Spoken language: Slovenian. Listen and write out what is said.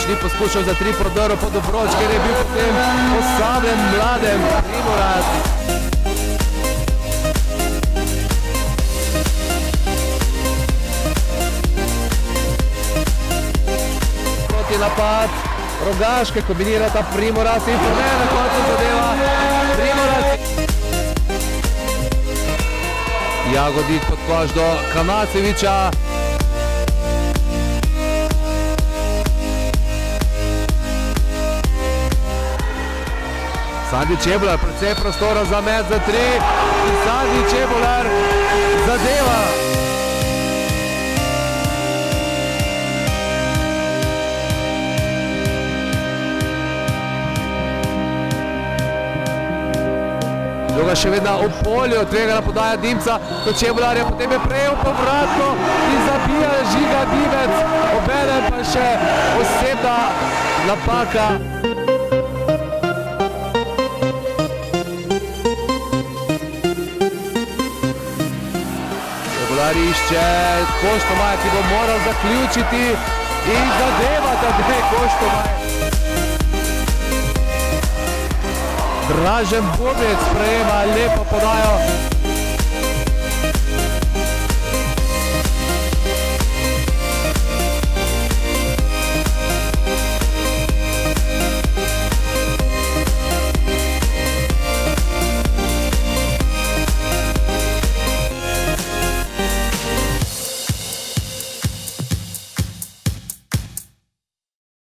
ni poskušal za 3 prodoro pod obroč, ker je bil potem osamljen mladem Primorac. Proti napad Rogaške, kombinira ta Primorac in Forne na koncu zadeva Primorac. Jagodnik pod koš do Kanaceviča. Sandi Čebular, precej prostora za met za 3 in Sandi Čebular zadeva. Druga še vedno v polju, tvegana podaja Dimca do Čebularja, potem je prejel povratno in zabija Žiga Dimec, obenem pa še osebna napaka. Čebular išče Koštomaja, ki bo moral zaključiti in zadeva Tadej Koštomaj. Dražen Bobec sprejema lepo podajo.